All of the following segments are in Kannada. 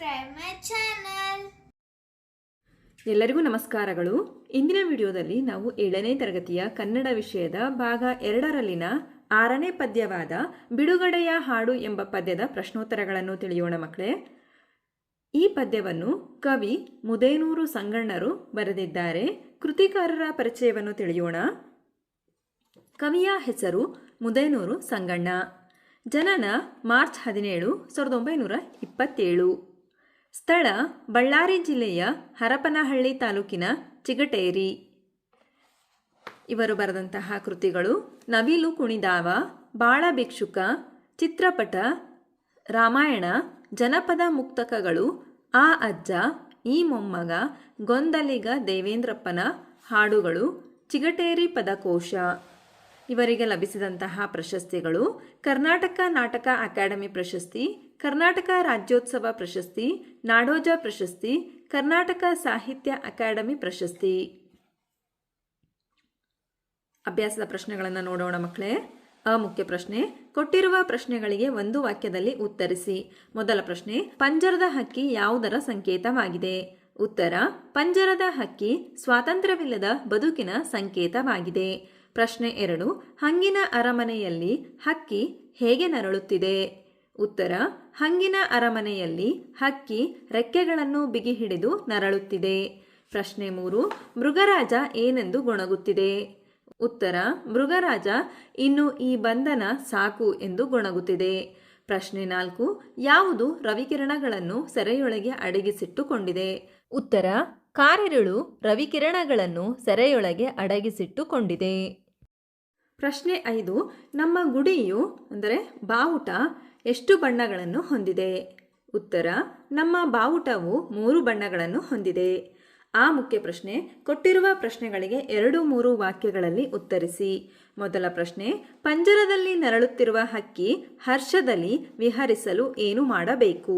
subscribe my channel. ಎಲ್ಲರಿಗೂ ನಮಸ್ಕಾರಗಳು. ಇಂದಿನ ವಿಡಿಯೋದಲ್ಲಿ ನಾವು 7ನೇ ತರಗತಿಯ ಕನ್ನಡ ವಿಷಯದ ಭಾಗ 2ರಲ್ಲಿನ 6ನೇ ಪದ್ಯವಾದ ಬಿಡುಗಡೆಯ ಹಾಡು ಎಂಬ ಪದ್ಯದ ಪ್ರಶ್ನೋತ್ತರಗಳನ್ನು ತಿಳಿಯೋಣ ಮಕ್ಕಳೇ. ಈ ಪದ್ಯವನ್ನು ಕವಿ ಮುದೇನೂರು ಸಂಗಣ್ಣರು ಬರೆದಿದ್ದಾರೆ. ಕೃತಿಕಾರರ ಪರಿಚಯವನ್ನು ತಿಳಿಯೋಣ. ಕವಿಯ ಹೆಸರು ಮುದೇನೂರು ಸಂಗಣ್ಣ. ಜನನ ಮಾರ್ಚ್ 17, 1927. ಸ್ಥಳ ಬಳ್ಳಾರಿ ಜಿಲ್ಲೆಯ ಹರಪನಹಳ್ಳಿ ತಾಲೂಕಿನ ಚಿಗಟೇರಿ. ಇವರು ಬರೆದಂತಹ ಕೃತಿಗಳು ನವಿಲು ಕುಣಿದಾವ, ಬಾಳ ಭಿಕ್ಷುಕ, ಚಿತ್ರಪಟ, ರಾಮಾಯಣ, ಜನಪದ ಮುಕ್ತಕಗಳು, ಆ ಅಜ್ಜ, ಈ ಮೊಮ್ಮಗ, ಗೊಂದಲಿಗ ದೇವೇಂದ್ರಪ್ಪನ ಹಾಡುಗಳು, ಚಿಗಟೇರಿ ಪದಕೋಶ. ಇವರಿಗೆ ಲಭಿಸಿದಂತಹ ಪ್ರಶಸ್ತಿಗಳು: ಕರ್ನಾಟಕ ನಾಟಕ ಅಕಾಡೆಮಿ ಪ್ರಶಸ್ತಿ, ಕರ್ನಾಟಕ ರಾಜ್ಯೋತ್ಸವ ಪ್ರಶಸ್ತಿ, ನಾಡೋಜ ಪ್ರಶಸ್ತಿ, ಕರ್ನಾಟಕ ಸಾಹಿತ್ಯ ಅಕಾಡೆಮಿ ಪ್ರಶಸ್ತಿ. ಅಭ್ಯಾಸದ ಪ್ರಶ್ನೆಗಳನ್ನು ನೋಡೋಣ ಮಕ್ಕಳೇ. ಮುಖ್ಯ ಪ್ರಶ್ನೆ: ಕೊಟ್ಟಿರುವ ಪ್ರಶ್ನೆಗಳಿಗೆ ಒಂದು ವಾಕ್ಯದಲ್ಲಿ ಉತ್ತರಿಸಿ. ಮೊದಲ ಪ್ರಶ್ನೆ: ಪಂಜರದ ಹಕ್ಕಿ ಯಾವುದರ ಸಂಕೇತವಾಗಿದೆ? ಉತ್ತರ: ಪಂಜರದ ಹಕ್ಕಿ ಸ್ವಾತಂತ್ರ್ಯವಿಲ್ಲದ ಬದುಕಿನ ಸಂಕೇತವಾಗಿದೆ. ಪ್ರಶ್ನೆ 2: ಹಂಗಿನ ಅರಮನೆಯಲ್ಲಿ ಹಕ್ಕಿ ಹೇಗೆ ನರಳುತ್ತಿದೆ? ಉತ್ತರ: ಹಂಗಿನ ಅರಮನೆಯಲ್ಲಿ ಹಕ್ಕಿ ರೆಕ್ಕೆಗಳನ್ನು ಬಿಗಿ ಹಿಡಿದು ನರಳುತ್ತಿದೆ. ಪ್ರಶ್ನೆ 3: ಮೃಗರಾಜ ಏನೆಂದು ಗೊಣಗುತ್ತಿದೆ? ಉತ್ತರ: ಮೃಗರಾಜ ಇನ್ನು ಈ ಬಂಧನ ಸಾಕು ಎಂದು ಗೊಣಗುತ್ತಿದೆ. ಪ್ರಶ್ನೆ 4: ಯಾವುದು ರವಿಕಿರಣಗಳನ್ನು ಸೆರೆಯೊಳಗೆ ಅಡಗಿಸಿಟ್ಟುಕೊಂಡಿದೆ? ಉತ್ತರ: ಕಾರಿರುಳು ರವಿಕಿರಣಗಳನ್ನು ಸೆರೆಯೊಳಗೆ ಅಡಗಿಸಿಟ್ಟುಕೊಂಡಿದೆ. ಪ್ರಶ್ನೆ 5: ನಮ್ಮ ಗುಡಿಯು ಅಂದರೆ ಬಾವುಟ ಎಷ್ಟು ಬಣ್ಣಗಳನ್ನು ಹೊಂದಿದೆ? ಉತ್ತರ: ನಮ್ಮ ಬಾವುಟವು 3 ಬಣ್ಣಗಳನ್ನು ಹೊಂದಿದೆ. ಮುಖ್ಯ ಪ್ರಶ್ನೆ: ಕೊಟ್ಟಿರುವ ಪ್ರಶ್ನೆಗಳಿಗೆ 2-3 ವಾಕ್ಯಗಳಲ್ಲಿ ಉತ್ತರಿಸಿ. ಮೊದಲ ಪ್ರಶ್ನೆ: ಪಂಜರದಲ್ಲಿ ನರಳುತ್ತಿರುವ ಹಕ್ಕಿ ಹರ್ಷದಲ್ಲಿ ವಿಹರಿಸಲು ಏನು ಮಾಡಬೇಕು?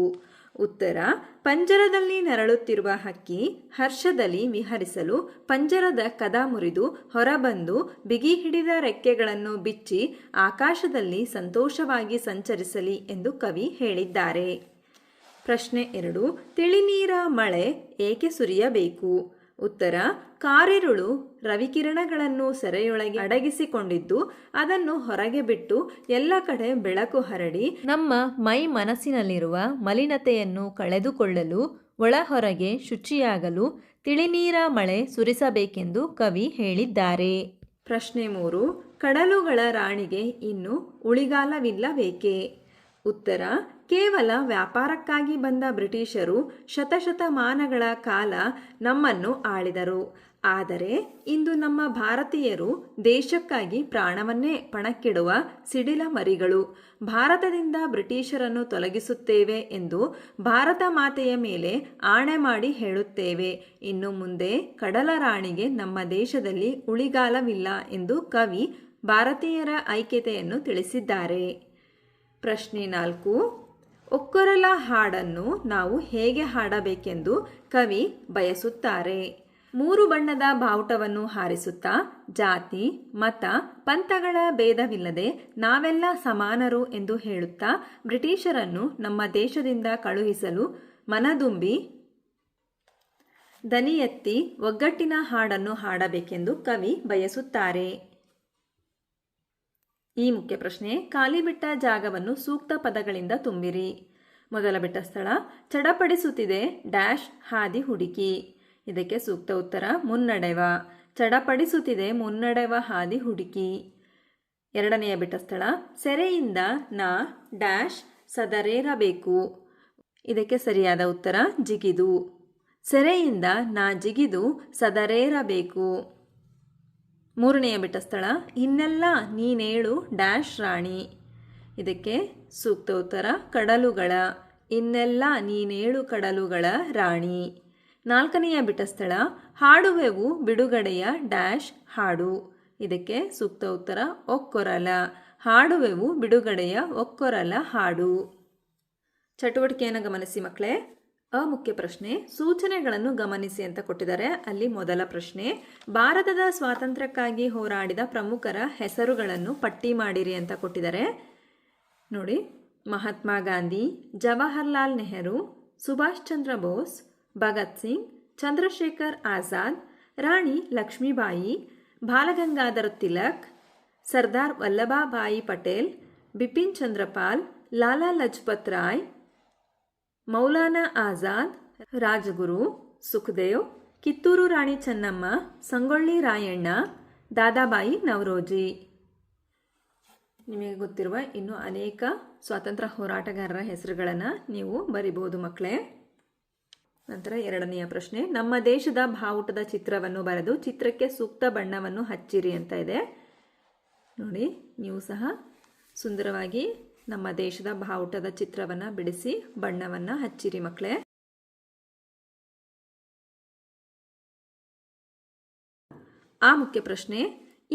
ಉತ್ತರ: ಪಂಜರದಲ್ಲಿ ನರಳುತ್ತಿರುವ ಹಕ್ಕಿ ಹರ್ಷದಲ್ಲಿ ವಿಹರಿಸಲು ಪಂಜರದ ಕದ ಮುರಿದು ಹೊರಬಂದು ಬಿಗಿ ಹಿಡಿದ ರೆಕ್ಕೆಗಳನ್ನು ಬಿಚ್ಚಿ ಆಕಾಶದಲ್ಲಿ ಸಂತೋಷವಾಗಿ ಸಂಚರಿಸಲಿ ಎಂದು ಕವಿ ಹೇಳಿದ್ದಾರೆ. ಪ್ರಶ್ನೆ 2: ತಿಳಿನೀರ ಮಳೆ ಏಕೆ ಸುರಿಯಬೇಕು? ಉತ್ತರ: ಕಾರಿರುಳು ರವಿಕಿರಣಗಳನ್ನು ಸೆರೆಯೊಳಗೆ ಅಡಗಿಸಿಕೊಂಡಿದ್ದು ಅದನ್ನು ಹೊರಗೆ ಬಿಟ್ಟು ಎಲ್ಲ ಕಡೆ ಬೆಳಕು ಹರಡಿ ನಮ್ಮ ಮೈ ಮನಸ್ಸಿನಲ್ಲಿರುವ ಮಲಿನತೆಯನ್ನು ಕಳೆದುಕೊಳ್ಳಲು ಒಳ ಹೊರಗೆ ಶುಚಿಯಾಗಲು ತಿಳಿನೀರ ಮಳೆ ಸುರಿಸಬೇಕೆಂದು ಕವಿ ಹೇಳಿದ್ದಾರೆ. ಪ್ರಶ್ನೆ 3: ಕಡಲುಗಳ ರಾಣಿಗೆ ಇನ್ನು ಉಳಿಗಾಲವಿಲ್ಲಬೇಕೆ? ಉತ್ತರ: ಕೇವಲ ವ್ಯಾಪಾರಕ್ಕಾಗಿ ಬಂದ ಬ್ರಿಟಿಷರು ಶತಶತಮಾನಗಳ ಕಾಲ ನಮ್ಮನ್ನು ಆಳಿದರು. ಆದರೆ ಇಂದು ನಮ್ಮ ಭಾರತೀಯರು ದೇಶಕ್ಕಾಗಿ ಪ್ರಾಣವನ್ನೇ ಪಣಕ್ಕಿಡುವ ಸಿಡಿಲ ಮರಿಗಳು. ಭಾರತದಿಂದ ಬ್ರಿಟಿಷರನ್ನು ತೊಲಗಿಸುತ್ತೇವೆ ಎಂದು ಭಾರತ ಮಾತೆಯ ಮೇಲೆ ಆಣೆ ಮಾಡಿ ಹೇಳುತ್ತೇವೆ. ಇನ್ನು ಮುಂದೆ ಕಡಲ ರಾಣಿಗೆ ನಮ್ಮ ದೇಶದಲ್ಲಿ ಉಳಿಗಾಲವಿಲ್ಲ ಎಂದು ಕವಿ ಭಾರತೀಯರ ಐಕ್ಯತೆಯನ್ನು ತಿಳಿಸಿದ್ದಾರೆ. ಪ್ರಶ್ನೆ 4: ಒಕ್ಕೊರಲ ಹಾಡನ್ನು ನಾವು ಹೇಗೆ ಹಾಡಬೇಕೆಂದು ಕವಿ ಬಯಸುತ್ತಾರೆ? 3 ಬಣ್ಣದ ಬಾವುಟವನ್ನು ಹಾರಿಸುತ್ತಾ ಜಾತಿ, ಮತ, ಪಂಥಗಳ ಭೇದವಿಲ್ಲದೆ ನಾವೆಲ್ಲ ಸಮಾನರು ಎಂದು ಹೇಳುತ್ತಾ ಬ್ರಿಟಿಷರನ್ನು ನಮ್ಮ ದೇಶದಿಂದ ಕಳುಹಿಸಲು ಮನದುಂಬಿ ದನಿ ಎತ್ತಿ ಒಗ್ಗಟ್ಟಿನ ಹಾಡನ್ನು ಹಾಡಬೇಕೆಂದು ಕವಿ ಬಯಸುತ್ತಾರೆ. ಮುಖ್ಯ ಪ್ರಶ್ನೆ: ಖಾಲಿ ಬಿಟ್ಟ ಜಾಗವನ್ನು ಸೂಕ್ತ ಪದಗಳಿಂದ ತುಂಬಿರಿ. ಮೊದಲ ಬಿಟ್ಟ ಸ್ಥಳ: ಚಡಪಡಿಸುತ್ತಿದೆ ಡ್ಯಾಶ್ ಹಾದಿ ಹುಡುಕಿ. ಇದಕ್ಕೆ ಸೂಕ್ತ ಉತ್ತರ: ಮುನ್ನಡೆವ. ಚಡಪಡಿಸುತ್ತಿದೆ ಮುನ್ನಡೆವ ಹಾದಿ ಹುಡುಕಿ. ಎರಡನೆಯ ಬಿಟ್ಟ ಸ್ಥಳ: ಸೆರೆಯಿಂದ ನಾ ಡ್ಯಾಶ್ ಸದರೇರಬೇಕು. ಇದಕ್ಕೆ ಸರಿಯಾದ ಉತ್ತರ: ಜಿಗಿದು. ಸೆರೆಯಿಂದ ನಾ ಜಿಗಿದು ಸದರೇರಬೇಕು. ಮೂರನೆಯ ಬಿಟ್ಟ ಸ್ಥಳ: ಇನ್ನೆಲ್ಲ ನೀನೇಳು ಡ್ಯಾಶ್ ರಾಣಿ. ಇದಕ್ಕೆ ಸೂಕ್ತ ಉತ್ತರ: ಕಡಲುಗಳ. ಇನ್ನೆಲ್ಲ ನೀನೇಳು ಕಡಲುಗಳ ರಾಣಿ. ನಾಲ್ಕನೆಯ ಬಿಟ್ಟ ಸ್ಥಳ: ಹಾಡುವೆವು ಬಿಡುಗಡೆಯ ಡ್ಯಾಶ್ ಹಾಡು. ಇದಕ್ಕೆ ಸೂಕ್ತ ಉತ್ತರ: ಒಕ್ಕೊರಲ. ಹಾಡುವೆವು ಬಿಡುಗಡೆಯ ಒಕ್ಕೊರಲ ಹಾಡು. ಚಟುವಟಿಕೆಯನ್ನು ಗಮನಿಸಿ ಮಕ್ಕಳೇ. ಮುಖ್ಯ ಪ್ರಶ್ನೆ: ಸೂಚನೆಗಳನ್ನು ಗಮನಿಸಿ ಅಂತ ಕೊಟ್ಟಿದ್ದಾರೆ. ಅಲ್ಲಿ ಮೊದಲ ಪ್ರಶ್ನೆ: ಭಾರತದ ಸ್ವಾತಂತ್ರ್ಯಕ್ಕಾಗಿ ಹೋರಾಡಿದ ಪ್ರಮುಖರ ಹೆಸರುಗಳನ್ನು ಪಟ್ಟಿ ಮಾಡಿರಿ ಅಂತ ಕೊಟ್ಟಿದ್ದಾರೆ. ನೋಡಿ: ಮಹಾತ್ಮ ಗಾಂಧಿ, ಜವಾಹರ್ಲಾಲ್ ನೆಹರು, ಸುಭಾಷ್ ಚಂದ್ರ ಬೋಸ್, ಭಗತ್ ಸಿಂಗ್, ಚಂದ್ರಶೇಖರ್ ಆಜಾದ್, ರಾಣಿ ಲಕ್ಷ್ಮೀಬಾಯಿ, ಬಾಲಗಂಗಾಧರ ತಿಲಕ್, ಸರ್ದಾರ್ ವಲ್ಲಭಭಾಯಿ ಪಟೇಲ್, ಬಿಪಿನ್ ಚಂದ್ರಪಾಲ್, ಲಾಲಾ ಲಜಪತ್ ರಾಯ್, ಮೌಲಾನಾ ಆಜಾದ್, ರಾಜಗುರು, ಸುಖದೇವ್, ಕಿತ್ತೂರು ರಾಣಿ ಚೆನ್ನಮ್ಮ, ಸಂಗೊಳ್ಳಿ ರಾಯಣ್ಣ, ದಾದಾಬಾಯಿ ನವರೋಜಿ. ನಿಮಗೆ ಗೊತ್ತಿರುವ ಇನ್ನೂ ಅನೇಕ ಸ್ವಾತಂತ್ರ್ಯ ಹೋರಾಟಗಾರರ ಹೆಸರುಗಳನ್ನು ನೀವು ಬರಿಬಹುದು ಮಕ್ಕಳೇ. ನಂತರ ಎರಡನೆಯ ಪ್ರಶ್ನೆ, ನಮ್ಮ ದೇಶದ ಬಾವುಟದ ಚಿತ್ರವನ್ನು ಬರೆದು ಚಿತ್ರಕ್ಕೆ ಸೂಕ್ತ ಬಣ್ಣವನ್ನು ಹಚ್ಚಿರಿ ಅಂತ ಇದೆ. ನೋಡಿ, ನೀವು ಸಹ ಸುಂದರವಾಗಿ ನಮ್ಮ ದೇಶದ ಬಾವುಟದ ಚಿತ್ರವನ್ನು ಬಿಡಿಸಿ ಬಣ್ಣವನ್ನು ಹಚ್ಚಿರಿ ಮಕ್ಕಳೇ. ಆ ಮುಖ್ಯ ಪ್ರಶ್ನೆ,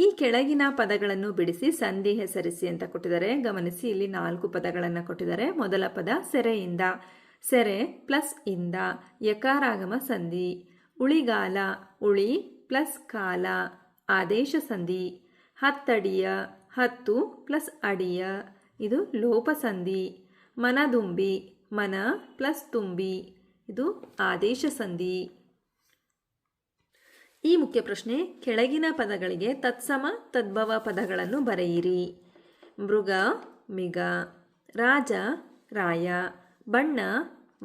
ಈ ಕೆಳಗಿನ ಪದಗಳನ್ನು ಬಿಡಿಸಿ ಸಂಧಿ ಹೆಸರಿಸಿ ಅಂತ ಕೊಟ್ಟಿದ್ದಾರೆ. ಗಮನಿಸಿ, ಇಲ್ಲಿ 4 ಪದಗಳನ್ನು ಕೊಟ್ಟಿದ್ದಾರೆ. ಮೊದಲ ಪದ ಸೆರೆಯಿಂದ, ಸೆರೆ ಪ್ಲಸ್ ಇಂದ, ಯಕಾರಾಗಮ ಸಂಧಿ. ಉಳಿಗಾಲ, ಉಳಿ ಪ್ಲಸ್ ಕಾಲ, ಆದೇಶ ಸಂಧಿ. ಹತ್ತಡಿಯ, ಹತ್ತು ಪ್ಲಸ್ ಅಡಿಯ, ಇದು ಲೋಪ ಸಂಧಿ. ಮನದುಂಬಿ, ಮನ ಪ್ಲಸ್ ತುಂಬಿ, ಇದು ಆದೇಶ ಸಂಧಿ. ಈ ಮುಖ್ಯ ಪ್ರಶ್ನೆ, ಕೆಳಗಿನ ಪದಗಳಿಗೆ ತತ್ಸಮ ತದ್ಭವ ಪದಗಳನ್ನು ಬರೆಯಿರಿ. ಮೃಗ ಮಿಗ, ರಾಜ ರಾಯ, ಬಣ್ಣ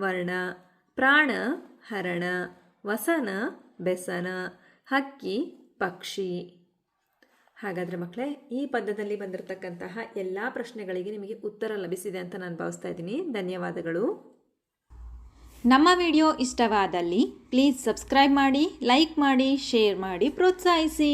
ವರ್ಣ, ಪ್ರಾಣ ಹರಣ, ವಸನ ಬೆಸನ, ಹಕ್ಕಿ ಪಕ್ಷಿ. ಹಾಗಾದರೆ ಮಕ್ಕಳೇ, ಈ ಪದ್ಯದಲ್ಲಿ ಬಂದಿರತಕ್ಕಂತಹ ಎಲ್ಲ ಪ್ರಶ್ನೆಗಳಿಗೆ ನಿಮಗೆ ಉತ್ತರ ಲಭಿಸಿದೆ ಅಂತ ನಾನು ಭಾವಿಸ್ತಾ ಇದ್ದೀನಿ. ಧನ್ಯವಾದಗಳು. ನಮ್ಮ ವಿಡಿಯೋ ಇಷ್ಟವಾದಲ್ಲಿ ಪ್ಲೀಸ್ ಸಬ್ಸ್ಕ್ರೈಬ್ ಮಾಡಿ, ಲೈಕ್ ಮಾಡಿ, ಶೇರ್ ಮಾಡಿ, ಪ್ರೋತ್ಸಾಹಿಸಿ.